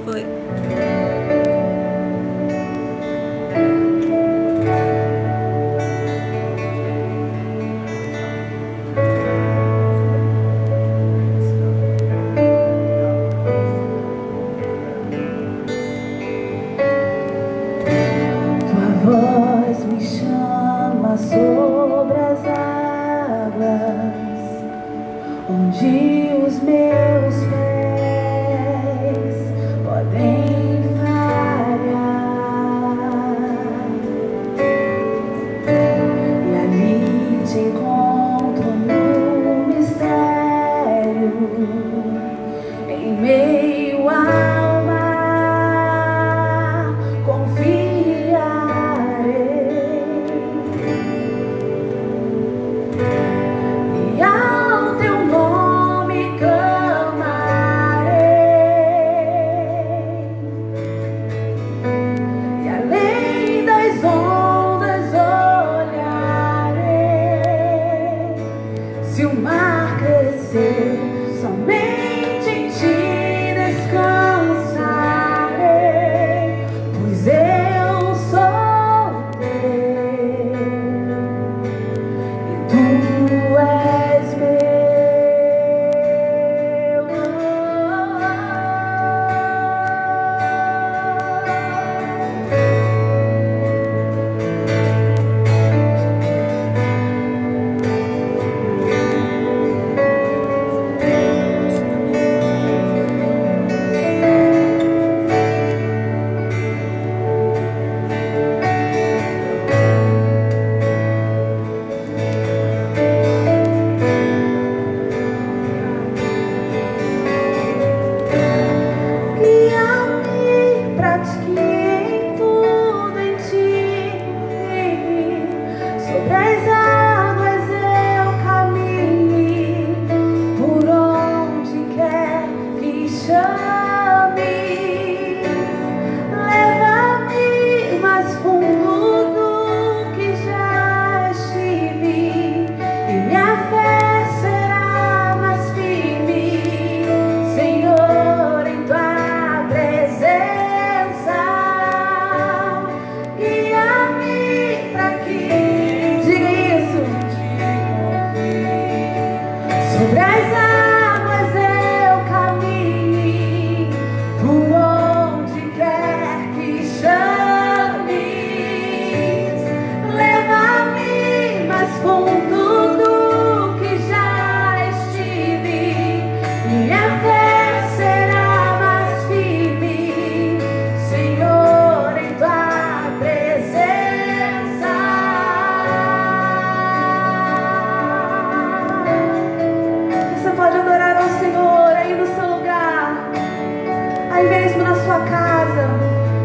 Foi. Tua voz me chama sobre as águas, onde os meus pés podem falhar, e ali te encontro no mistério, em meio ao mar, confiarei, e ao teu nome clamarei, e além das ondas olharei. Se o mar crescer, somente em ti descansarei, pois eu sou teu e tu és meu. Guia-me pra ti em tudo em ti, sobre as águas eu caminhe, por onde quer que chames, leva-me mais fundo do que já estive, e minha fé será mais firme, Senhor, em tua presença. Guia-me pra que, diga isso, sobre as águas eu caminhe, por onde quer que chames, leva-me mais fundo do que já estive, minha fé será mais firme, Senhor, em tua presença. Você pode adorar ao Senhor aí no seu lugar, aí mesmo na sua casa.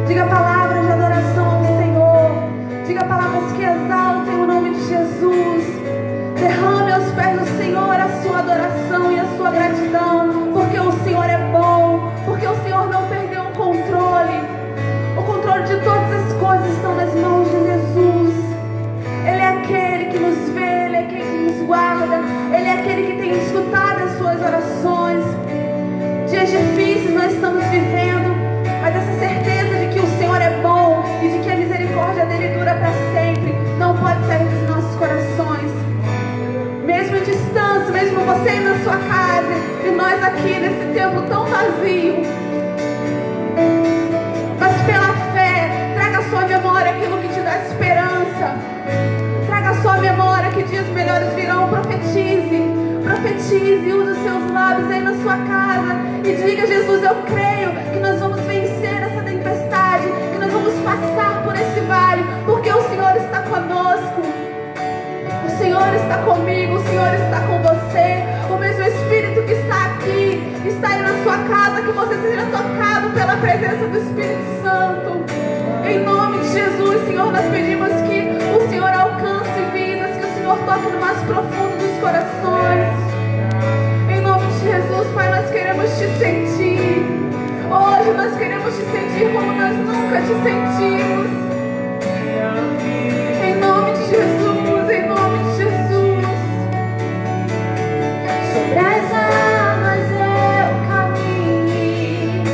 Diga palavras de adoração ao Senhor, diga palavras que exaltem o nome de Jesus. Derrame aos pés do Senhor a sua adoração e a sua gratidão, porque o Senhor é bom, porque o Senhor não perdeu o controle. O controle de todas as coisas estão nas mãos de Jesus. Ele é aquele que nos vê, Ele é aquele que nos guarda, Ele é aquele que tem escutado as suas orações. Dias difíceis nós estamos vivendo, mas essa certeza de que o Senhor é bom e de que a misericórdia dele dura para sempre não pode sair dos nossos corações. Mesmo em distância, mesmo você aí na sua casa e nós aqui nesse tempo tão vazio, mas pela fé, traga à sua memória aquilo que te dá esperança. Traga à sua memória que dias melhores virão. Profetize, profetize, use os seus lábios aí na sua casa e diga: Jesus, eu creio que nós vamos vencer essa tempestade, que nós vamos passar por esse vale, porque o Senhor está conosco. O Senhor está comigo, o Senhor está com você. O mesmo Espírito que está aqui, está aí na sua casa, que você seja tocado pela presença do Espírito Santo. Em nome de Jesus, Senhor, nós pedimos que o Senhor alcance vidas, que o Senhor toque no mais profundo dos corações. Em nome de Jesus, Pai, nós queremos te sentir. Hoje nós queremos te sentir como nós nunca te sentimos. Em nome de Jesus, em nome de Jesus. Sobre as águas eu caminho,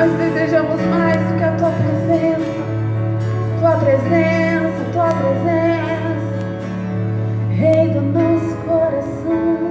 Nós desejamos mais do que a tua presença, tua presença, tua presença, Rei do nosso coração.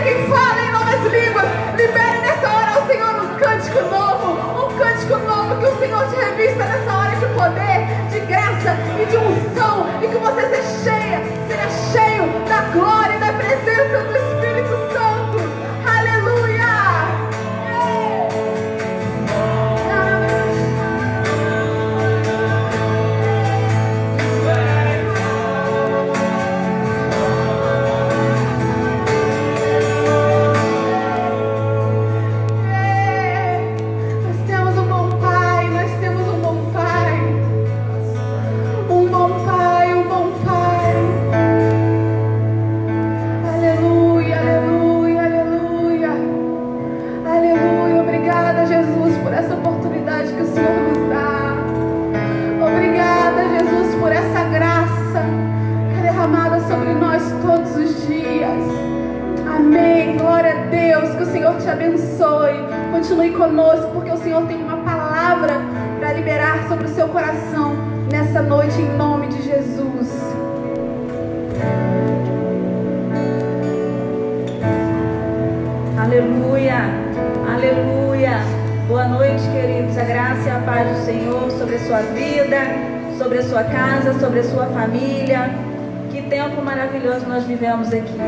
quem fala em novas línguas, libere nessa hora ao Senhor um cântico novo, que o Senhor te revista nessa hora de poder, de graça e de unção, e que você seja cheio da glória e da presença do Espírito Santo. Aleluia! Te abençoe, continue conosco, porque o Senhor tem uma palavra para liberar sobre o seu coração nessa noite, em nome de Jesus. Aleluia, aleluia. Boa noite, queridos. A graça e a paz do Senhor sobre a sua vida, sobre a sua casa, sobre a sua família. Que tempo maravilhoso nós vivemos aqui.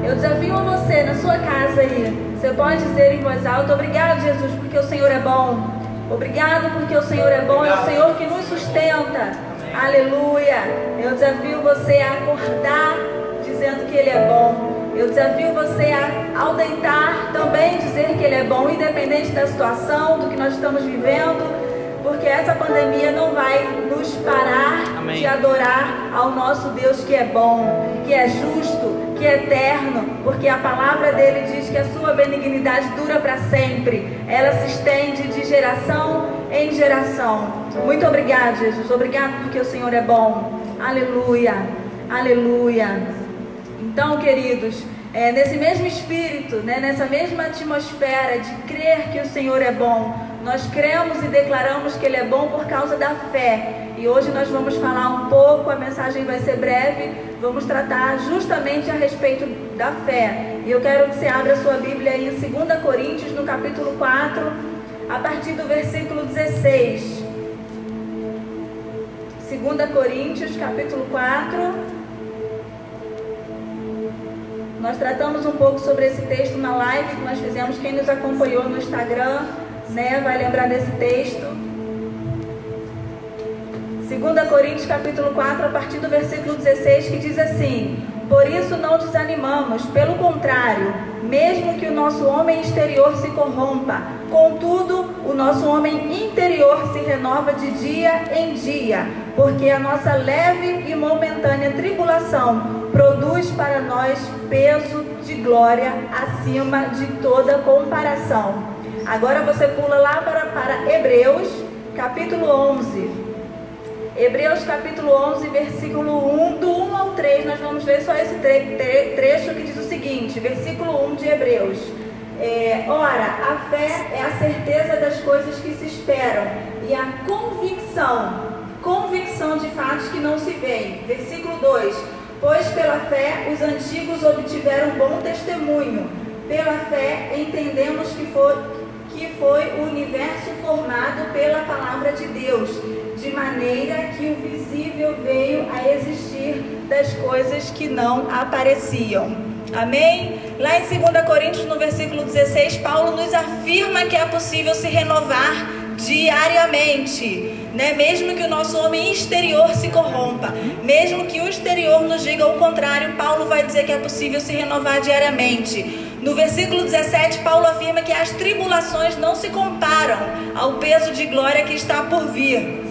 Eu desafio você na sua casa aí. Você pode dizer em voz alta: obrigado, Jesus, porque o Senhor é bom. Obrigado porque o Senhor é bom. É o Senhor que nos sustenta. Aleluia. Eu desafio você a acordar dizendo que Ele é bom. Eu desafio você a, ao deitar, também dizer que Ele é bom, independente da situação, do que nós estamos vivendo. Porque essa pandemia não vai nos parar de adorar ao nosso Deus que é bom, que é justo, que é eterno. Porque a palavra dele diz que a sua benignidade dura para sempre. Ela se estende de geração em geração. Muito obrigado, Jesus. Obrigado porque o Senhor é bom. Aleluia, aleluia. Então, queridos, nesse mesmo espírito, né, nessa mesma atmosfera de crer que o Senhor é bom, nós cremos e declaramos que Ele é bom por causa da fé. E hoje nós vamos falar um pouco, a mensagem vai ser breve, vamos tratar justamente a respeito da fé. E eu quero que você abra a sua Bíblia aí em 2 Coríntios, no capítulo 4, a partir do versículo 16. 2 Coríntios, capítulo 4. Nós tratamos um pouco sobre esse texto na live que nós fizemos. Quem nos acompanhou no Instagram, né, vai lembrar desse texto. 2 Coríntios capítulo 4, a partir do versículo 16, que diz assim: por isso não desanimamos, pelo contrário, mesmo que o nosso homem exterior se corrompa, contudo o nosso homem interior se renova de dia em dia, porque a nossa leve e momentânea tribulação produz para nós peso de glória acima de toda comparação. Agora você pula lá para Hebreus, capítulo 11. Hebreus, capítulo 11, versículo 1, do 1 ao 3. Nós vamos ler só esse trecho que diz o seguinte, versículo 1 de Hebreus. Ora, a fé é a certeza das coisas que se esperam e a convicção de fatos que não se veem. Versículo 2. Pois pela fé os antigos obtiveram bom testemunho. Pela fé entendemos que foi o universo formado pela palavra de Deus, de maneira que o visível veio a existir das coisas que não apareciam. Amém? Lá em 2 Coríntios, no versículo 16, Paulo nos afirma que é possível se renovar diariamente, né? Mesmo que o nosso homem exterior se corrompa, mesmo que o exterior nos diga o contrário, Paulo vai dizer que é possível se renovar diariamente. No versículo 17, Paulo afirma que as tribulações não se comparam ao peso de glória que está por vir.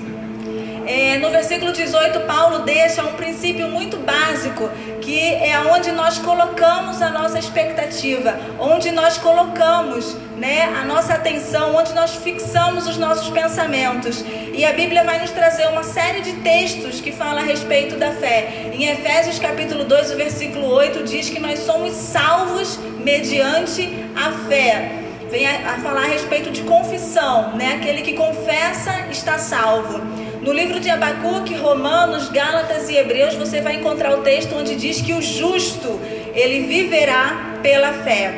No versículo 18, Paulo deixa um princípio muito básico, que é onde nós colocamos a nossa expectativa, onde nós colocamos, né, a nossa atenção, onde nós fixamos os nossos pensamentos. E a Bíblia vai nos trazer uma série de textos que falam a respeito da fé. Em Efésios capítulo 2, o versículo 8, diz que nós somos salvos mediante a fé. Vem a falar a respeito de confissão, né? Aquele que confessa está salvo. No livro de Abacuque, Romanos, Gálatas e Hebreus, você vai encontrar o texto onde diz que o justo, ele viverá pela fé.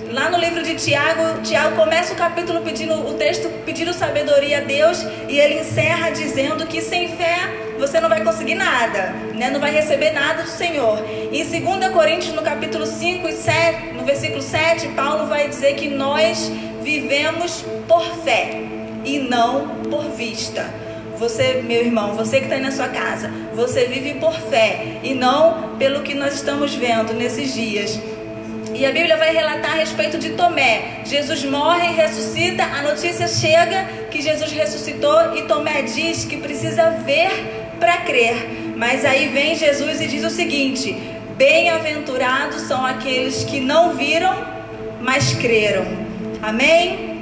Lá no livro de Tiago, Tiago começa o capítulo pedindo sabedoria a Deus, e ele encerra dizendo que sem fé você não vai conseguir nada, né? Não vai receber nada do Senhor. Em 2 Coríntios, no capítulo 5 e 7, no versículo 7, Paulo vai dizer que nós vivemos por fé e não por vista. Você, meu irmão, você que está aí na sua casa, você vive por fé e não pelo que nós estamos vendo nesses dias. E a Bíblia vai relatar a respeito de Tomé. Jesus morre e ressuscita, a notícia chega que Jesus ressuscitou e Tomé diz que precisa ver para crer. Mas aí vem Jesus e diz o seguinte: bem-aventurados são aqueles que não viram, mas creram. Amém?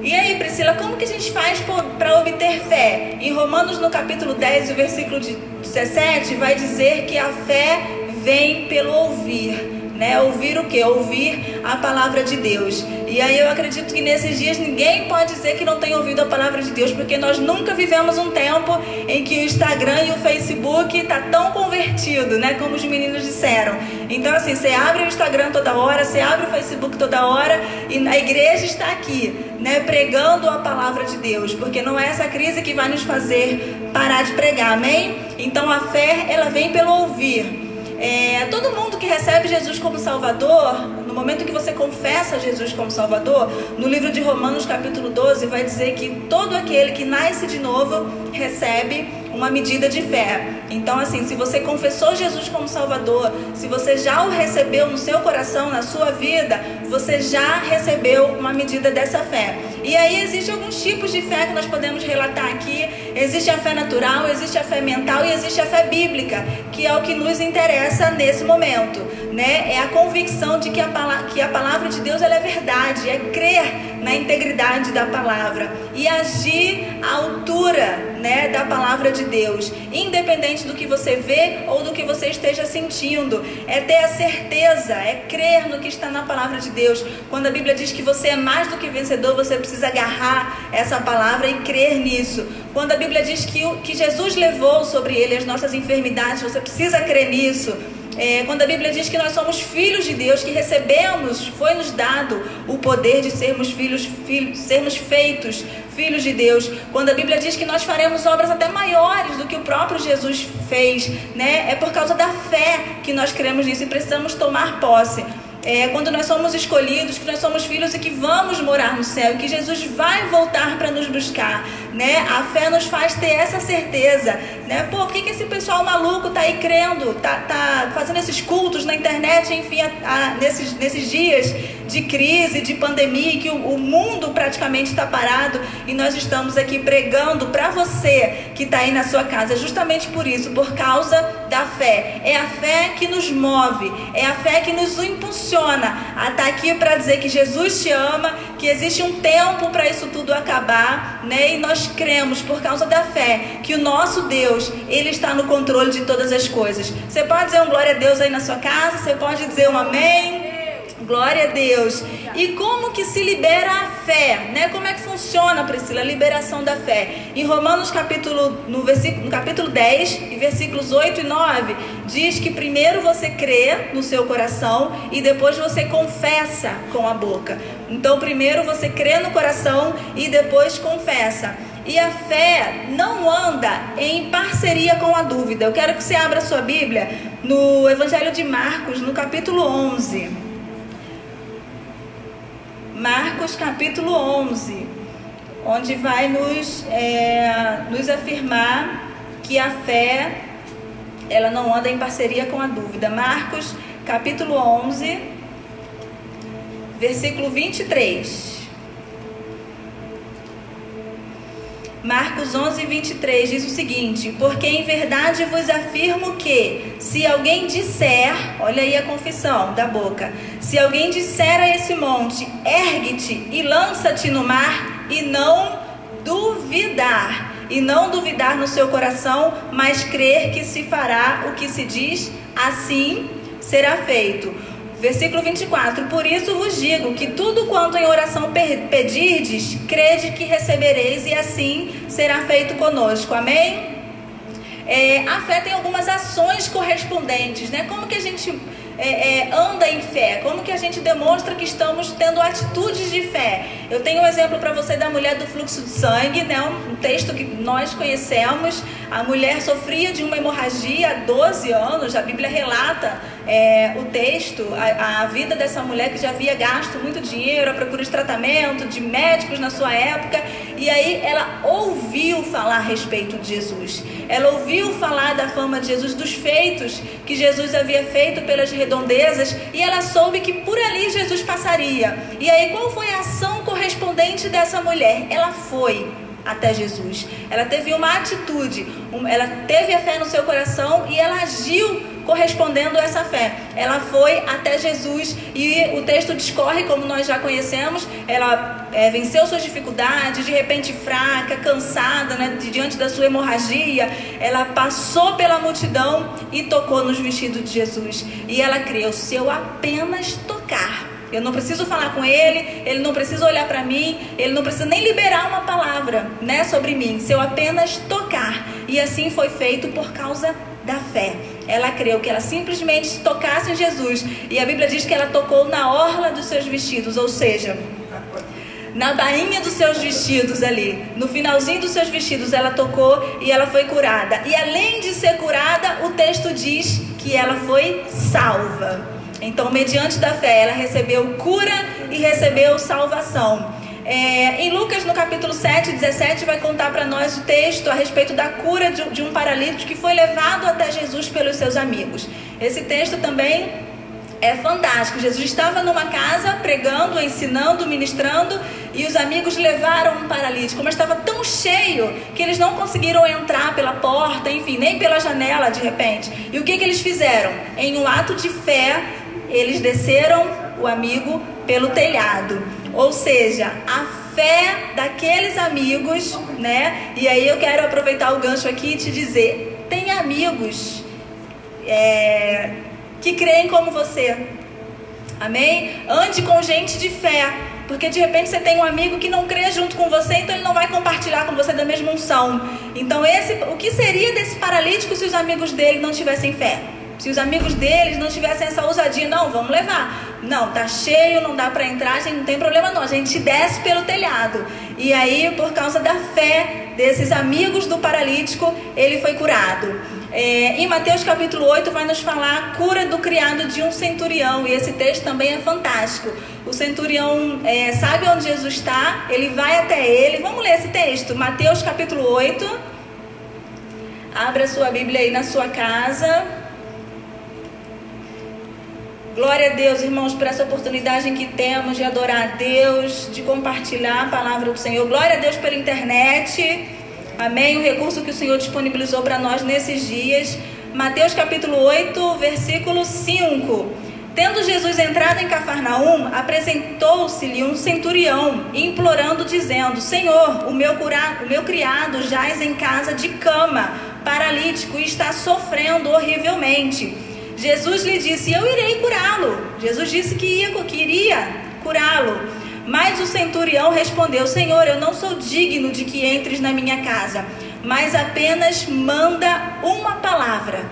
E aí, Priscila, como que a gente faz para obter fé? Em Romanos, no capítulo 10, o versículo 17, vai dizer que a fé vem pelo ouvir, né? Ouvir o quê? Ouvir a palavra de Deus. E aí eu acredito que nesses dias ninguém pode dizer que não tem ouvido a palavra de Deus, porque nós nunca vivemos um tempo em que o Instagram e o Facebook tá tão convertido, né? Como os meninos disseram. Então assim, você abre o Instagram toda hora, você abre o Facebook toda hora, e a igreja está aqui, né? Pregando a palavra de Deus, porque não é essa crise que vai nos fazer parar de pregar, amém? Então a fé, ela vem pelo ouvir. Todo mundo que recebe Jesus como Salvador, no momento que você confessa Jesus como Salvador, no livro de Romanos capítulo 12 vai dizer que todo aquele que nasce de novo recebe uma medida de fé. Então assim, se você confessou Jesus como Salvador, se você já o recebeu no seu coração, na sua vida, você já recebeu uma medida dessa fé. E aí existem alguns tipos de fé que nós podemos relatar aqui. Existe a fé natural, existe a fé mental e existe a fé bíblica, que é o que nos interessa nesse momento, né? É a convicção de que a palavra de Deus ela é verdade, é crer na integridade da palavra e agir à altura, né, da palavra de Deus, independente do que você vê ou do que você esteja sentindo. É ter a certeza, é crer no que está na palavra de Deus. Quando a Bíblia diz que você é mais do que vencedor, você precisa agarrar essa palavra e crer nisso. Quando a Bíblia diz que Jesus levou sobre ele as nossas enfermidades, você precisa crer nisso. Quando a Bíblia diz que nós somos filhos de Deus, que recebemos, foi nos dado o poder de sermos sermos feitos filhos de Deus. Quando a Bíblia diz que nós faremos obras até maiores do que o próprio Jesus fez, né? É por causa da fé que nós cremos nisso e precisamos tomar posse. Quando nós somos escolhidos, que nós somos filhos e que vamos morar no céu, e que Jesus vai voltar para nos buscar, né? A fé nos faz ter essa certeza, né? Pô, por que esse pessoal maluco tá aí crendo, tá fazendo esses cultos na internet, enfim, nesses dias de crise, de pandemia, que o mundo praticamente está parado, e nós estamos aqui pregando para você que está aí na sua casa, justamente por isso, por causa da fé. É a fé que nos move, é a fé que nos impulsiona a estar aqui para dizer que Jesus te ama, que existe um tempo para isso tudo acabar, né? E nós cremos por causa da fé que o nosso Deus, Ele está no controle de todas as coisas. Você pode dizer um glória a Deus aí na sua casa, você pode dizer um amém. Glória a Deus. E como que se libera a fé, né? Como é que funciona, Priscila, a liberação da fé? Em Romanos no capítulo 10, e versículos 8 e 9, diz que primeiro você crê no seu coração e depois você confessa com a boca. Então primeiro você crê no coração e depois confessa. E a fé não anda em parceria com a dúvida. Eu quero que você abra a sua Bíblia no Evangelho de Marcos, no capítulo 11. Marcos capítulo 11, onde vai nos afirmar que a fé, ela não anda em parceria com a dúvida. Marcos capítulo 11, versículo 23. Marcos 11, 23 diz o seguinte: porque em verdade vos afirmo que, se alguém disser, olha aí a confissão da boca, se alguém disser a esse monte, ergue-te e lança-te no mar, e não duvidar no seu coração, mas crer que se fará o que se diz, assim será feito. Versículo 24: por isso vos digo que tudo quanto em oração pedirdes, crede que recebereis, e assim será feito conosco. Amém? a fé tem algumas ações correspondentes, né? Como que a gente anda em fé? Como que a gente demonstra que estamos tendo atitudes de fé? Eu tenho um exemplo para você da mulher do fluxo de sangue, né? Um texto que nós conhecemos. A mulher sofria de uma hemorragia há 12 anos. A Bíblia relata o texto, a vida dessa mulher que já havia gasto muito dinheiro à procura de tratamento, de médicos na sua época. E aí ela ouviu falar a respeito de Jesus. Ela ouviu falar da fama de Jesus, dos feitos que Jesus havia feito pelas redondezas, e ela soube que por ali Jesus passaria. E aí qual foi a ação correspondente dessa mulher? Ela foi até Jesus. Ela teve uma atitude, ela teve a fé no seu coração e ela agiu correspondendo a essa fé. Ela foi até Jesus e o texto discorre como nós já conhecemos. Ela venceu suas dificuldades, de repente fraca, cansada, né, diante da sua hemorragia. Ela passou pela multidão e tocou nos vestidos de Jesus. E ela creu: se eu apenas tocar, eu não preciso falar com ele não precisa olhar para mim, ele não precisa nem liberar uma palavra, né, sobre mim, se eu apenas tocar. E assim foi feito por causa da fé. Ela creu que ela simplesmente tocasse em Jesus. E a Bíblia diz que ela tocou na orla dos seus vestidos, ou seja, na bainha dos seus vestidos ali, no finalzinho dos seus vestidos ela tocou e ela foi curada. E além de ser curada, o texto diz que ela foi salva. Então, mediante da fé, ela recebeu cura e recebeu salvação. Em Lucas, no capítulo 7, 17, vai contar para nós o texto a respeito da cura de um paralítico que foi levado até Jesus pelos seus amigos. Esse texto também é fantástico. Jesus estava numa casa pregando, ensinando, ministrando, e os amigos levaram um paralítico, mas estava tão cheio que eles não conseguiram entrar pela porta, enfim, nem pela janela de repente. E o que eles fizeram? Em um ato de fé, eles desceram o amigo pelo telhado. Ou seja, a fé daqueles amigos, né? E aí eu quero aproveitar o gancho aqui e te dizer: tem amigos que creem como você. Amém? Ande com gente de fé. Porque de repente você tem um amigo que não crê junto com você, então ele não vai compartilhar com você da mesma unção. Então o que seria desse paralítico se os amigos dele não tivessem fé? Se os amigos deles não tivessem essa ousadia: não, vamos levar. Não, tá cheio, não dá para entrar, a gente não tem problema não, a gente desce pelo telhado. E aí, por causa da fé desses amigos do paralítico, ele foi curado. Em Mateus capítulo 8 vai nos falar a cura do criado de um centurião. E esse texto também é fantástico. O centurião sabe onde Jesus está, ele vai até ele. Vamos ler esse texto, Mateus capítulo 8. Abra sua Bíblia aí na sua casa. Glória a Deus, irmãos, por essa oportunidade que temos de adorar a Deus, de compartilhar a palavra do Senhor. Glória a Deus pela internet. Amém? O recurso que o Senhor disponibilizou para nós nesses dias. Mateus capítulo 8, versículo 5. Tendo Jesus entrado em Cafarnaum, apresentou-se-lhe um centurião, implorando, dizendo: Senhor, o meu criado jaz em casa de cama, paralítico, e está sofrendo horrivelmente. Jesus lhe disse: eu irei curá-lo. Jesus disse que iria curá-lo. Mas o centurião respondeu: Senhor, eu não sou digno de que entres na minha casa, mas apenas manda uma palavra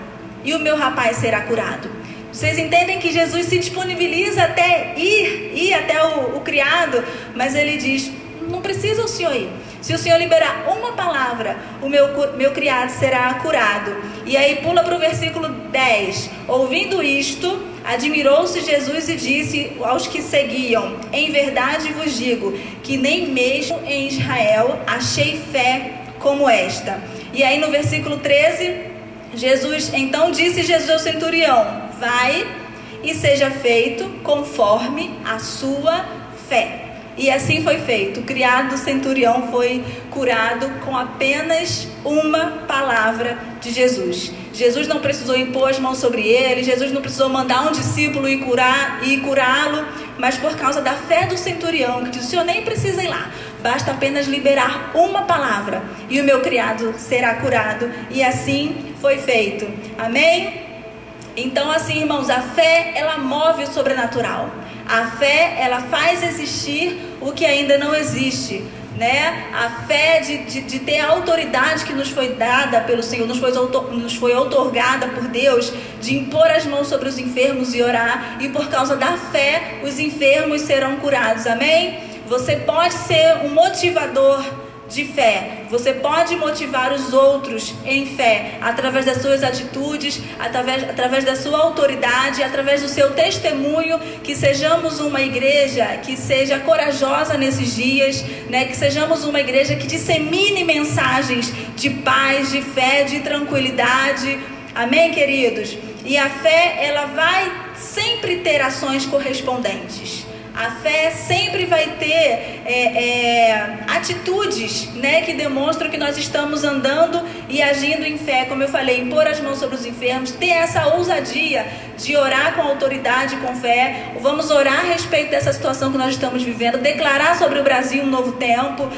e o meu rapaz será curado. Vocês entendem que Jesus se disponibiliza até ir até o criado, mas ele diz: não precisa o senhor ir. Se o Senhor liberar uma palavra, o meu criado será curado. E aí pula para o versículo 10. Ouvindo isto, admirou-se Jesus e disse aos que seguiam: em verdade vos digo que nem mesmo em Israel achei fé como esta. E aí no versículo 13, então disse Jesus ao centurião: vai e seja feito conforme a sua fé. E assim foi feito. O criado do centurião foi curado com apenas uma palavra de Jesus. Jesus não precisou impor as mãos sobre ele, Jesus não precisou mandar um discípulo ir curá-lo, mas por causa da fé do centurião, que disse: o senhor nem precisa ir lá, basta apenas liberar uma palavra e o meu criado será curado. E assim foi feito. Amém? Então, assim, irmãos, a fé, ela move o sobrenatural. A fé, ela faz existir o que ainda não existe. né? A fé de ter a autoridade que nos foi dada pelo Senhor, nos foi outorgada por Deus, de impor as mãos sobre os enfermos e orar, e por causa da fé os enfermos serão curados, amém? Você pode ser um motivador de fé, você pode motivar os outros em fé, através das suas atitudes, através da sua autoridade, através do seu testemunho. Que sejamos uma igreja que seja corajosa nesses dias, né? Que sejamos uma igreja que dissemine mensagens de paz, de fé, de tranquilidade, amém, queridos? E a fé, ela vai sempre ter ações correspondentes. A fé sempre vai ter atitudes, né, que demonstram que nós estamos andando e agindo em fé. Como eu falei, impor as mãos sobre os enfermos, ter essa ousadia de orar com autoridade, com fé. Vamos orar a respeito dessa situação que nós estamos vivendo, declarar sobre o Brasil um novo tempo,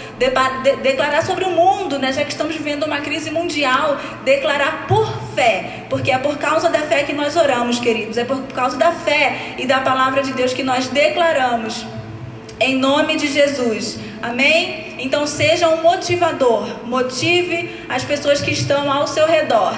declarar sobre o mundo, né, já que estamos vivendo uma crise mundial, declarar por fé, porque é por causa da fé que nós oramos, queridos, é por causa da fé e da palavra de Deus que nós declaramos. Em nome de Jesus, amém? Então seja um motivador, motive as pessoas que estão ao seu redor.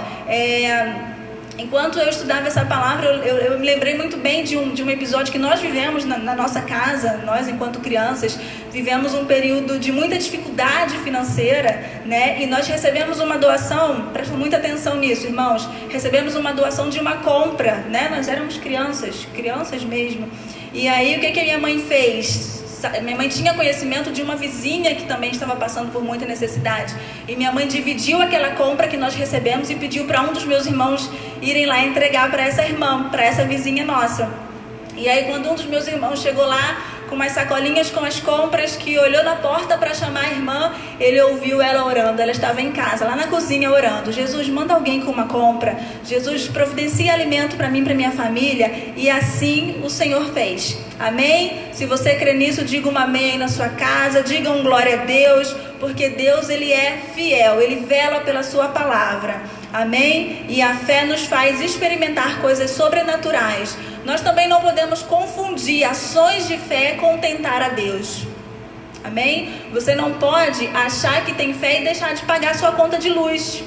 Enquanto eu estudava essa palavra, eu me lembrei muito bem de um episódio que nós vivemos na nossa casa. Nós, enquanto crianças, vivemos um período de muita dificuldade financeira, né? E nós recebemos uma doação, prestem muita atenção nisso, irmãos. Recebemos uma doação de uma compra, né? Nós éramos crianças mesmo. E aí, o que a minha mãe fez? Minha mãe tinha conhecimento de uma vizinha que também estava passando por muita necessidade. E minha mãe dividiu aquela compra que nós recebemos e pediu para um dos meus irmãos irem lá entregar para essa irmã, para essa vizinha nossa. E aí, quando um dos meus irmãos chegou lá com umas sacolinhas com as compras, que olhou na porta para chamar a irmã, ele ouviu ela orando. Ela estava em casa, lá na cozinha, orando: Jesus, manda alguém com uma compra. Jesus, providencia alimento para mim, para minha família. E assim o Senhor fez. Amém? Se você crê nisso, diga um amém aí na sua casa, diga um glória a Deus, porque Deus, Ele é fiel, Ele vela pela sua palavra. Amém? E a fé nos faz experimentar coisas sobrenaturais. Nós também não podemos confundir ações de fé com tentar a Deus. Amém? Você não pode achar que tem fé e deixar de pagar sua conta de luz.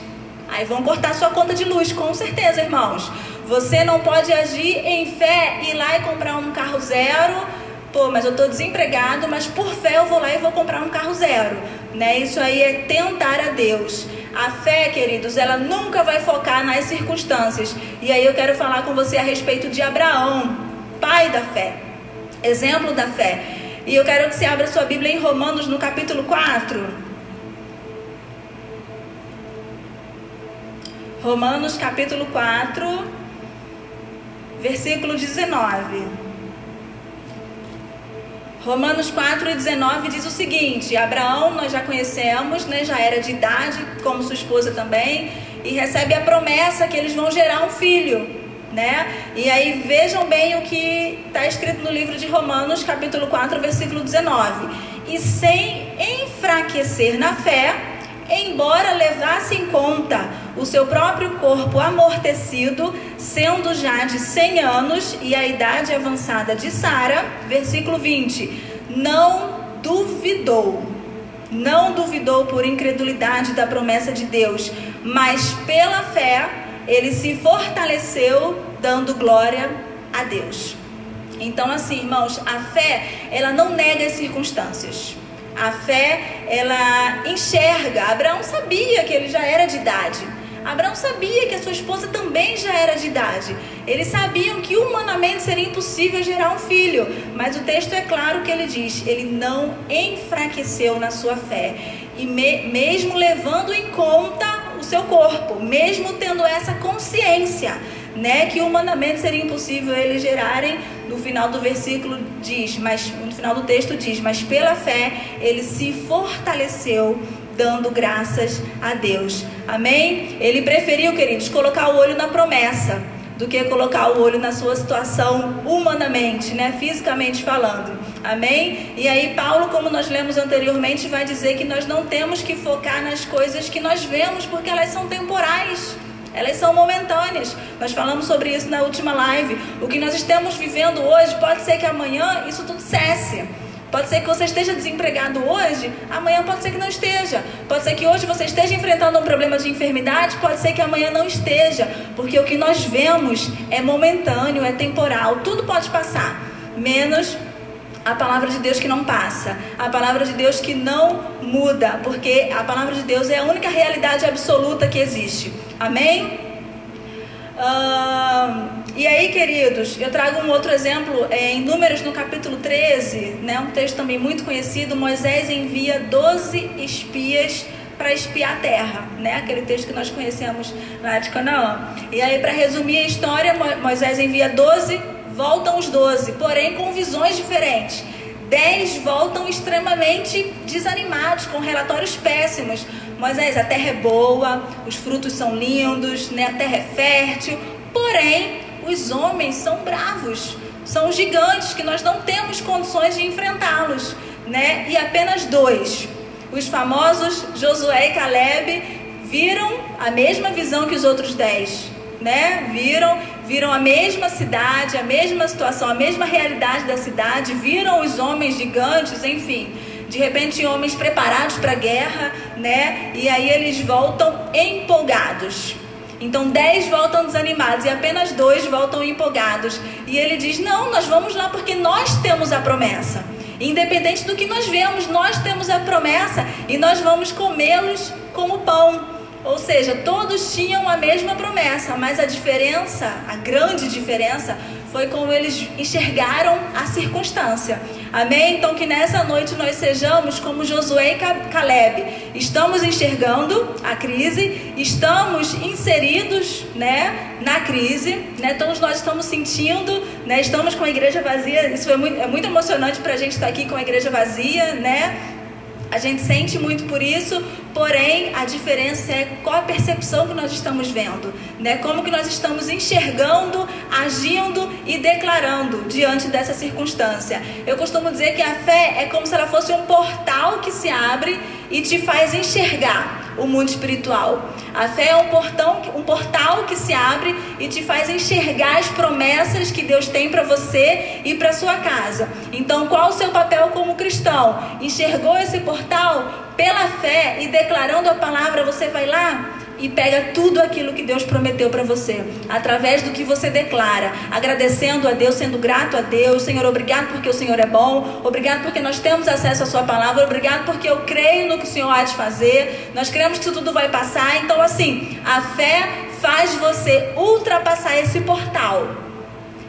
Aí vão cortar sua conta de luz, com certeza, irmãos. Você não pode agir em fé e ir lá e comprar um carro zero. Pô, mas eu estou desempregado, mas por fé eu vou lá e vou comprar um carro zero, né? Isso aí é tentar a Deus. A fé, queridos, ela nunca vai focar nas circunstâncias. E aí eu quero falar com você a respeito de Abraão, pai da fé, exemplo da fé. E eu quero que você abra sua Bíblia em Romanos, no capítulo 4. Romanos, capítulo 4, versículo 19. Romanos 4:19 diz o seguinte: Abraão, nós já conhecemos, né? Já era de idade, como sua esposa também, e recebe a promessa que eles vão gerar um filho, né? E aí vejam bem o que está escrito no livro de Romanos, capítulo 4, versículo 19. E sem enfraquecer na fé, embora levasse em conta o seu próprio corpo amortecido, sendo já de 100 anos e a idade avançada de Sara, versículo 20, não duvidou por incredulidade da promessa de Deus, mas pela fé ele se fortaleceu, dando glória a Deus. Então, assim, irmãos, a fé, ela não nega as circunstâncias. A fé, ela enxerga. Abraão sabia que ele já era de idade. Abraão sabia que a sua esposa também já era de idade. Eles sabiam que humanamente seria impossível gerar um filho. Mas o texto é claro que ele diz: ele não enfraqueceu na sua fé. E mesmo levando em conta o seu corpo, mesmo tendo essa consciência, né, que humanamente seria impossível eles gerarem, no final do versículo diz, mas no final do texto diz: mas pela fé ele se fortaleceu, dando graças a Deus. Amém? Ele preferiu, queridos, colocar o olho na promessa do que colocar o olho na sua situação humanamente, né, fisicamente falando. Amém? E aí Paulo, como nós lemos anteriormente, vai dizer que nós não temos que focar nas coisas que nós vemos, porque elas são temporais. Elas são momentâneas. Nós falamos sobre isso na última live. O que nós estamos vivendo hoje, pode ser que amanhã isso tudo cesse. Pode ser que você esteja desempregado hoje, amanhã pode ser que não esteja. Pode ser que hoje você esteja enfrentando um problema de enfermidade, pode ser que amanhã não esteja. Porque o que nós vemos é momentâneo, é temporal, tudo pode passar, menos a palavra de Deus que não passa, a palavra de Deus que não muda, porque a palavra de Deus é a única realidade absoluta que existe. Amém? E aí, queridos, eu trago um outro exemplo em Números, no capítulo 13, né, um texto também muito conhecido. Moisés envia 12 espias para espiar a terra, né? Aquele texto que nós conhecemos lá de Canaã. E aí, para resumir a história, Moisés envia 12, voltam os 12, porém com visões diferentes. 10 voltam extremamente desanimados, com relatórios péssimos. Moisés, a terra é boa, os frutos são lindos, né? A terra é fértil, porém os homens são bravos, são gigantes que nós não temos condições de enfrentá-los, né? E apenas 2, os famosos Josué e Caleb, viram a mesma visão que os outros 10, né? Viram a mesma cidade, a mesma situação, a mesma realidade da cidade, viram os homens gigantes, enfim, de repente homens preparados para a guerra, né? E aí eles voltam empolgados. Então 10 voltam desanimados e apenas 2 voltam empolgados. E ele diz: não, nós vamos lá porque nós temos a promessa. Independente do que nós vemos, nós temos a promessa e nós vamos comê-los como pão. Ou seja, todos tinham a mesma promessa, mas a diferença, a grande diferença, foi como eles enxergaram a circunstância. Amém? Então que nessa noite nós sejamos como Josué e Caleb. Estamos enxergando a crise, estamos inseridos, né, na crise, né? Todos nós estamos sentindo, né? Estamos com a igreja vazia. Isso é muito emocionante para a gente estar aqui com a igreja vazia, né? A gente sente muito por isso, porém a diferença é qual a percepção que nós estamos vendo, né? Como que nós estamos enxergando, agindo e declarando diante dessa circunstância. Eu costumo dizer que a fé é como se ela fosse um portal que se abre e te faz enxergar o mundo espiritual. A fé é um portal que se abre e te faz enxergar as promessas que Deus tem para você e para sua casa. Então, qual o seu papel como cristão? Enxergou esse portal? Pela fé e declarando a palavra, você vai lá e pega tudo aquilo que Deus prometeu para você, através do que você declara, agradecendo a Deus, sendo grato a Deus. Senhor, obrigado porque o Senhor é bom, obrigado porque nós temos acesso à sua palavra, obrigado porque eu creio no que o Senhor há de fazer, nós cremos que tudo vai passar. Então assim, a fé faz você ultrapassar esse portal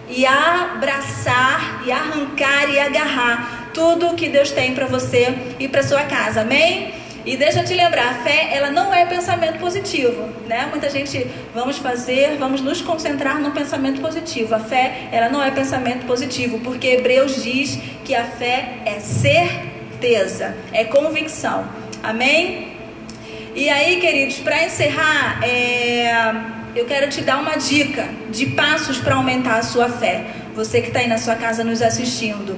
e abraçar, e arrancar e agarrar tudo que Deus tem para você e para sua casa, amém? E deixa eu te lembrar, a fé, ela não é pensamento positivo, né? Muita gente, vamos nos concentrar no pensamento positivo. A fé, ela não é pensamento positivo, porque Hebreus diz que a fé é certeza, é convicção, amém? E aí, queridos, para encerrar, eu quero te dar uma dica de passos para aumentar a sua fé. Você que está aí na sua casa nos assistindo.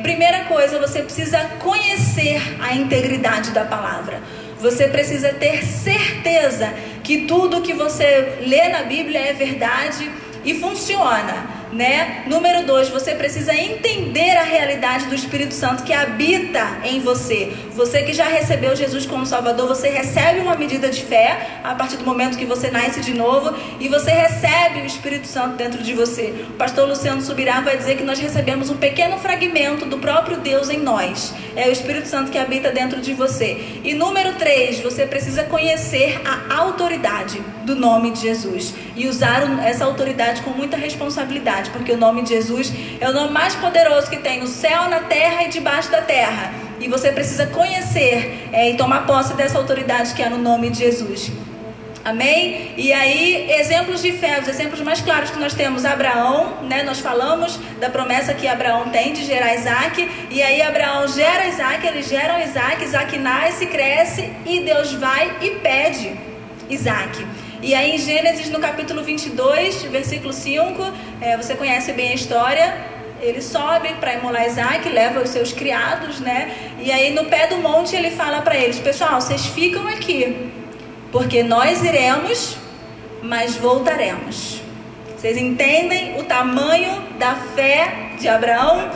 Primeira coisa, você precisa conhecer a integridade da palavra. Você precisa ter certeza que tudo que você lê na Bíblia é verdade e funciona, né? Número 2, você precisa entender a realidade do Espírito Santo que habita em você. Você que já recebeu Jesus como Salvador, você recebe uma medida de fé a partir do momento que você nasce de novo e você recebe o Espírito Santo dentro de você. O pastor Luciano Subirá vai dizer que nós recebemos um pequeno fragmento do próprio Deus em nós. É o Espírito Santo que habita dentro de você. E número 3, você precisa conhecer a autoridade do nome de Jesus e usar essa autoridade com muita responsabilidade, porque o nome de Jesus é o nome mais poderoso que tem no céu, na terra e debaixo da terra. E você precisa conhecer e tomar posse dessa autoridade que é no nome de Jesus. Amém? E aí, exemplos de fé, os exemplos mais claros que nós temos, Abraão, né? Nós falamos da promessa que Abraão tem de gerar Isaac. E aí Abraão gera Isaac, eles geram Isaac, Isaac nasce, cresce e Deus vai e pede Isaac. E aí em Gênesis, no capítulo 22, versículo 5, você conhece bem a história. Ele sobe para imolar Isaac, leva os seus criados, né? E aí no pé do monte ele fala para eles: pessoal, vocês ficam aqui, porque nós iremos, mas voltaremos. Vocês entendem o tamanho da fé de Abraão?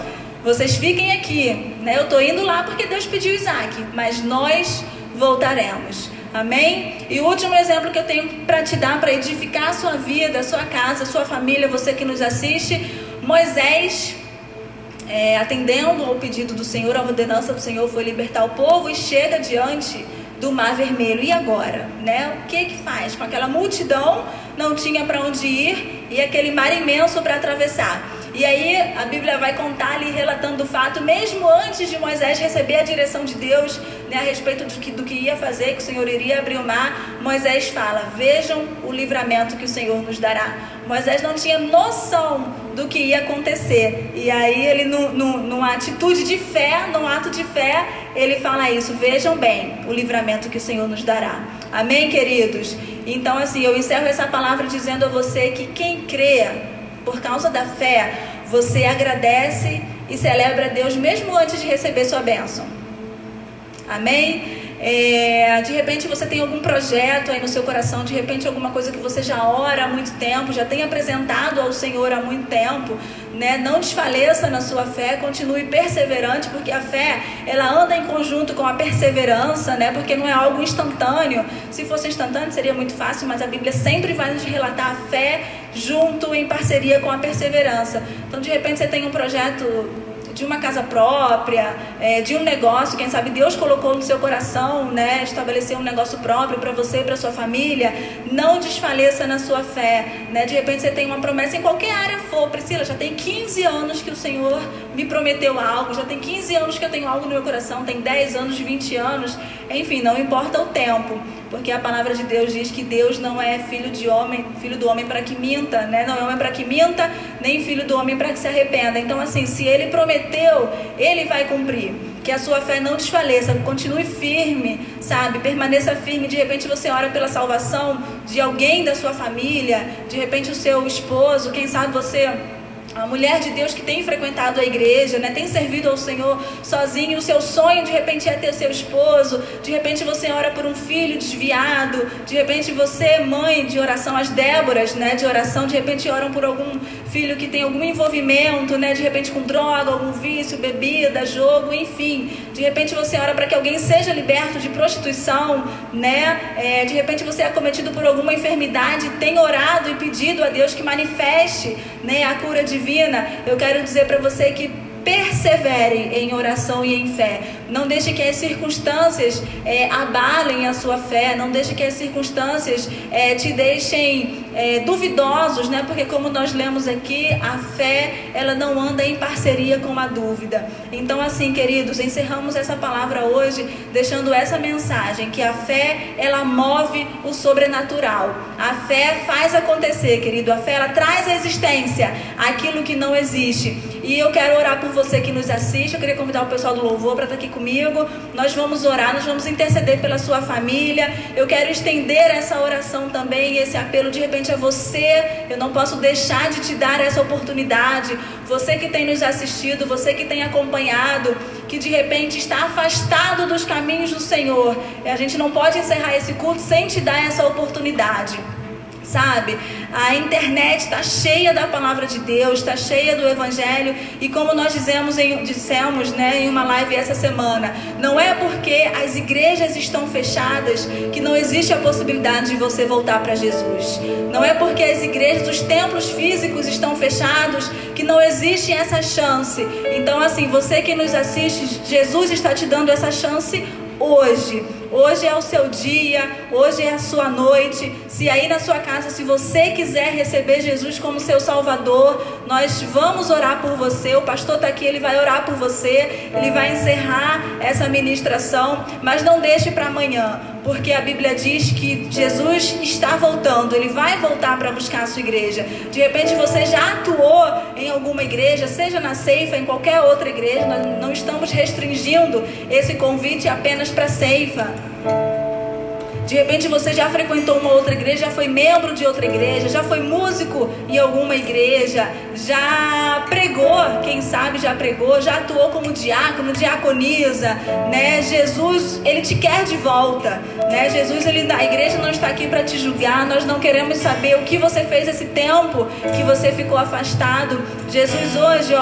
vocês fiquem aqui, né? Eu estou indo lá porque Deus pediu Isaac, mas nós voltaremos. Amém? E o último exemplo que eu tenho para te dar, para edificar a sua vida, a sua casa, a sua família, você que nos assiste, Moisés, atendendo ao pedido do Senhor, a ordenança do Senhor foi libertar o povo e chega diante do Mar Vermelho. E agora, né? O que faz? Com aquela multidão, não tinha para onde ir e aquele mar imenso para atravessar. E aí a Bíblia vai contar ali, relatando o fato, mesmo antes de Moisés receber a direção de Deus, né, a respeito do que ia fazer, que o Senhor iria abrir o mar, Moisés fala: vejam o livramento que o Senhor nos dará. Moisés não tinha noção do que ia acontecer. E aí ele, numa atitude de fé, num ato de fé, ele fala isso: vejam bem o livramento que o Senhor nos dará. Amém, queridos? Então assim, eu encerro essa palavra dizendo a você que quem crê, por causa da fé, você agradece e celebra a Deus mesmo antes de receber sua bênção. Amém? De repente você tem algum projeto aí no seu coração, de repente alguma coisa que você já ora há muito tempo, já tem apresentado ao Senhor há muito tempo, né? Não desfaleça na sua fé, continue perseverante, porque a fé, ela anda em conjunto com a perseverança, né? Porque não é algo instantâneo. Se fosse instantâneo seria muito fácil, mas a Bíblia sempre vai nos relatar a fé junto, em parceria com a perseverança. Então de repente você tem um projeto de uma casa própria, de um negócio, quem sabe Deus colocou no seu coração, né, estabelecer um negócio próprio para você e para sua família. Não desfaleça na sua fé, né? De repente você tem uma promessa em qualquer área for. Priscila, já tem 15 anos que o Senhor me prometeu algo, já tem 15 anos que eu tenho algo no meu coração, tem 10 anos, 20 anos, enfim, não importa o tempo, porque a palavra de Deus diz que Deus não é filho do homem para que minta, né? Não é homem para que minta, nem filho do homem para que se arrependa. Então assim, se Ele prometeu, Ele vai cumprir. Que a sua fé não desfaleça, continue firme, sabe? Permaneça firme. De repente você ora pela salvação de alguém da sua família, de repente o seu esposo, quem sabe você, a mulher de Deus que tem frequentado a igreja, né, tem servido ao Senhor sozinho, o seu sonho de repente é ter seu esposo, de repente você ora por um filho desviado, de repente você, mãe de oração, as Déboras, né, de oração, de repente oram por algum filho que tem algum envolvimento, né, de repente com droga, algum vício, bebida, jogo, enfim, de repente você ora para que alguém seja liberto de prostituição, né, de repente você é acometido por alguma enfermidade, tem orado e pedido a Deus que manifeste, né, a cura divina. Eu quero dizer para você que persevere em oração e em fé. Não deixe que as circunstâncias abalem a sua fé. Não deixe que as circunstâncias te deixem duvidosos, né? Porque como nós lemos aqui, a fé, ela não anda em parceria com a dúvida. Então assim, queridos, encerramos essa palavra hoje deixando essa mensagem, que a fé, ela move o sobrenatural. A fé faz acontecer, querido. A fé, ela traz à existência aquilo que não existe. E eu quero orar por você que nos assiste. Eu queria convidar o pessoal do louvor para estar aqui comigo. Nós vamos orar, nós vamos interceder pela sua família. Eu quero estender essa oração também, esse apelo de repente a você. Eu não posso deixar de te dar essa oportunidade. Você que tem nos assistido, você que tem acompanhado, que de repente está afastado dos caminhos do Senhor. E a gente não pode encerrar esse culto sem te dar essa oportunidade. Sabe, a internet está cheia da palavra de Deus, está cheia do Evangelho. E como nós dissemos, né, em uma live essa semana, não é porque as igrejas estão fechadas que não existe a possibilidade de você voltar para Jesus. Não é porque as igrejas, os templos físicos estão fechados que não existe essa chance. Então assim, você que nos assiste, Jesus está te dando essa chance hoje. Hoje é o seu dia, hoje é a sua noite. Se aí na sua casa, se você quiser receber Jesus como seu Salvador, nós vamos orar por você. O pastor está aqui, ele vai orar por você. Ele vai encerrar essa ministração. Mas não deixe para amanhã, porque a Bíblia diz que Jesus está voltando. Ele vai voltar para buscar a sua igreja. De repente você já atuou em alguma igreja, seja na Ceifa, em qualquer outra igreja. Nós não estamos restringindo esse convite apenas para a Ceifa. De repente você já frequentou uma outra igreja, já foi membro de outra igreja, já foi músico em alguma igreja, já pregou, quem sabe, já pregou, já atuou como diácono, diaconisa, né? Jesus, Ele te quer de volta, né? Jesus, a igreja não está aqui para te julgar. Nós não queremos saber o que você fez esse tempo que você ficou afastado. Jesus hoje,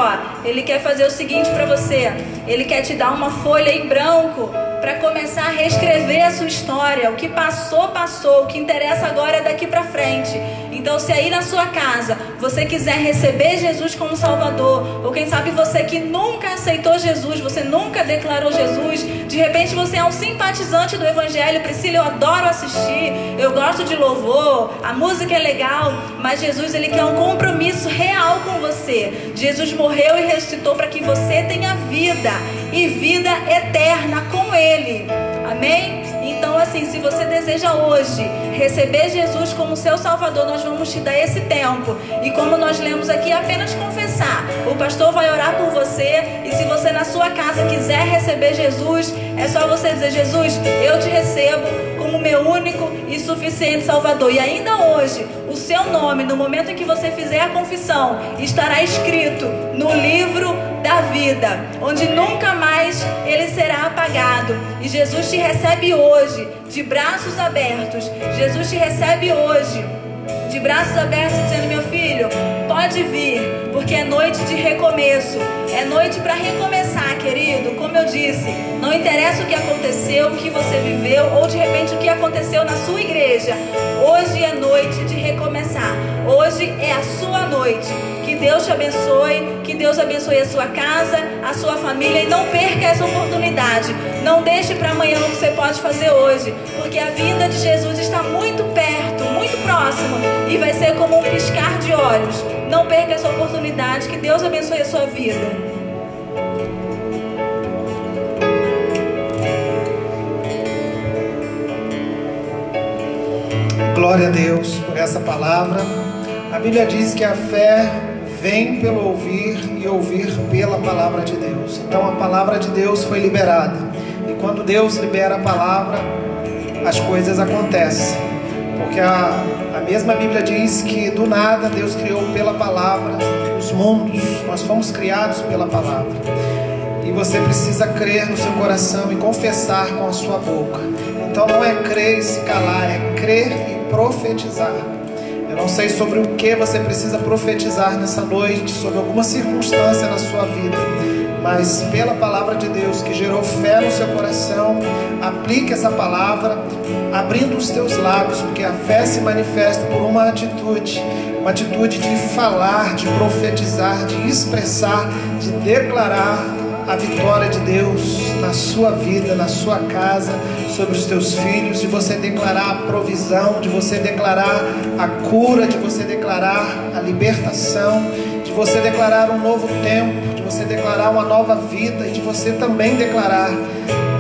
Ele quer fazer o seguinte para você. Ele quer te dar uma folha em branco para começar a reescrever a sua história. O que passou, passou. O que interessa agora é daqui para frente. Então, se aí na sua casa você quiser receber Jesus como Salvador, ou quem sabe você que nunca aceitou Jesus, você nunca declarou Jesus, de repente você é um simpatizante do Evangelho. Priscila, eu adoro assistir, eu gosto de louvor, a música é legal, mas Jesus, Ele quer um compromisso real com você. Jesus morreu e ressuscitou para que você tenha vida, e vida eterna com Ele. Amém? Então, assim, se você deseja hoje receber Jesus como seu Salvador, nós vamos te dar esse tempo. E como nós lemos aqui, apenas confessar. O pastor vai orar por você. E se você na sua casa quiser receber Jesus, é só você dizer: Jesus, eu te recebo como meu único e suficiente Salvador. E ainda hoje, o seu nome, no momento em que você fizer a confissão, estará escrito no livro da vida, onde nunca mais ele será apagado. E Jesus te recebe hoje de braços abertos. Jesus te recebe hoje de braços abertos, dizendo: meu filho, pode vir, porque é noite de recomeço. É noite para recomeçar, querido. Como eu disse, não interessa o que aconteceu, o que você viveu, ou de repente o que aconteceu na sua igreja. Hoje é noite de recomeçar. Hoje é a sua noite. Que Deus te abençoe, que Deus abençoe a sua casa, a sua família, e não perca essa oportunidade. Não deixe para amanhã o que você pode fazer hoje, porque a vinda de Jesus está muito perto, muito próximo, e vai ser como um piscar de olhos. Não perca essa oportunidade. Que Deus abençoe a sua vida. Glória a Deus por essa palavra. A Bíblia diz que a fé vem pelo ouvir e ouvir pela palavra de Deus. Então a palavra de Deus foi liberada. E quando Deus libera a palavra, as coisas acontecem. Porque a mesma Bíblia diz que do nada Deus criou pela palavra os mundos. Nós fomos criados pela palavra. E você precisa crer no seu coração e confessar com a sua boca. Então não é crer e se calar, é crer e profetizar. Eu não sei sobre o que você precisa profetizar nessa noite, sobre alguma circunstância na sua vida, mas pela palavra de Deus que gerou fé no seu coração, aplique essa palavra, abrindo os teus lábios, porque a fé se manifesta por uma atitude de falar, de profetizar, de expressar, de declarar a vitória de Deus na sua vida, na sua casa, sobre os teus filhos, de você declarar a provisão, de você declarar a cura, de você declarar a libertação, de você declarar um novo tempo, de você declarar uma nova vida, e de você também declarar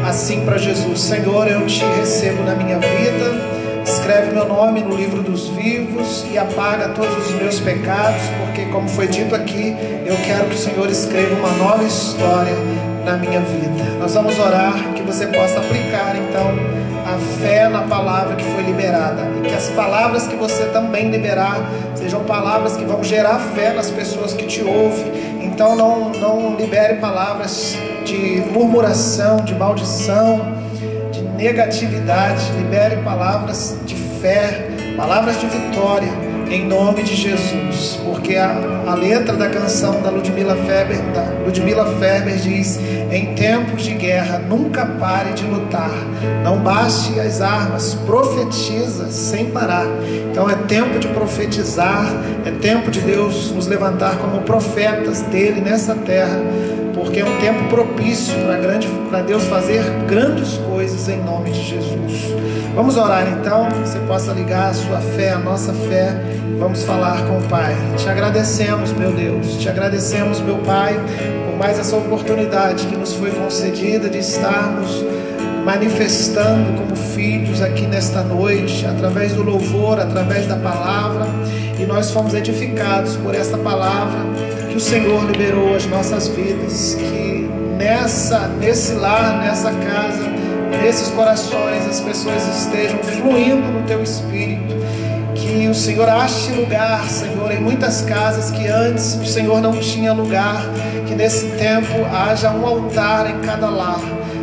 assim para Jesus: Senhor, eu te recebo na minha vida, escreve meu nome no livro dos vivos e apaga todos os meus pecados, porque, como foi dito aqui, eu quero que o Senhor escreva uma nova história na minha vida. Nós vamos orar, que você possa aplicar então a fé na palavra que foi liberada, e que as palavras que você também liberar sejam palavras que vão gerar fé nas pessoas que te ouvem. Então não libere palavras de murmuração, de maldição, de negatividade. Libere palavras de fé, palavras de vitória, em nome de Jesus. Porque a letra da canção da Ludmila Ferber diz: em tempos de guerra nunca pare de lutar, não baixe as armas, profetiza sem parar. Então é tempo de profetizar, é tempo de Deus nos levantar como profetas dele nessa terra, porque é um tempo propício para Deus fazer grandes coisas em nome de Jesus. Vamos orar então, que você possa ligar a sua fé, a nossa fé. Vamos falar com o Pai. Te agradecemos, meu Deus, te agradecemos, meu Pai, por mais essa oportunidade que nos foi concedida de estarmos manifestando como filhos aqui nesta noite, através do louvor, através da palavra. E nós fomos edificados por essa palavra que o Senhor liberou as nossas vidas, que nesse lar, nessa casa, nesses corações, as pessoas estejam fluindo no Teu Espírito, que que o Senhor ache lugar, Senhor, em muitas casas que antes o Senhor não tinha lugar, que nesse tempo haja um altar em cada lar,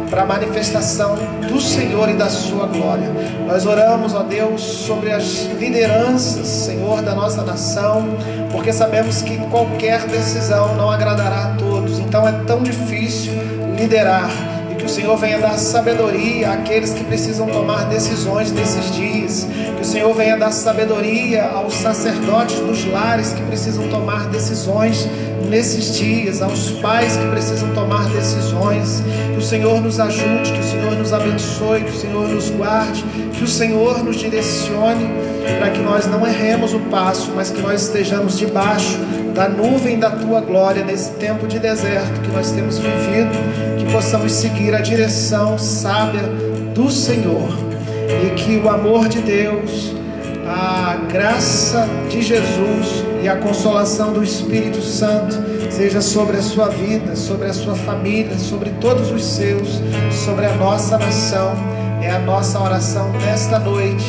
para a manifestação do Senhor e da sua glória. Nós oramos, ó Deus, sobre as lideranças, Senhor, da nossa nação, porque sabemos que qualquer decisão não agradará a todos, então é tão difícil liderar. Que o Senhor venha dar sabedoria àqueles que precisam tomar decisões nesses dias. Que o Senhor venha dar sabedoria aos sacerdotes dos lares que precisam tomar decisões nesses dias, aos pais que precisam tomar decisões. Que o Senhor nos ajude, que o Senhor nos abençoe, que o Senhor nos guarde, que o Senhor nos direcione, para que nós não erremos o passo, mas que nós estejamos debaixo da nuvem da Tua glória nesse tempo de deserto que nós temos vivido, que possamos seguir a direção sábia do Senhor, e que o amor de Deus, a graça de Jesus e a consolação do Espírito Santo seja sobre a sua vida, sobre a sua família, sobre todos os seus, sobre a nossa nação. É a nossa oração nesta noite,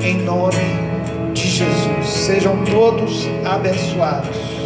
em nome de Jesus. Sejam todos abençoados.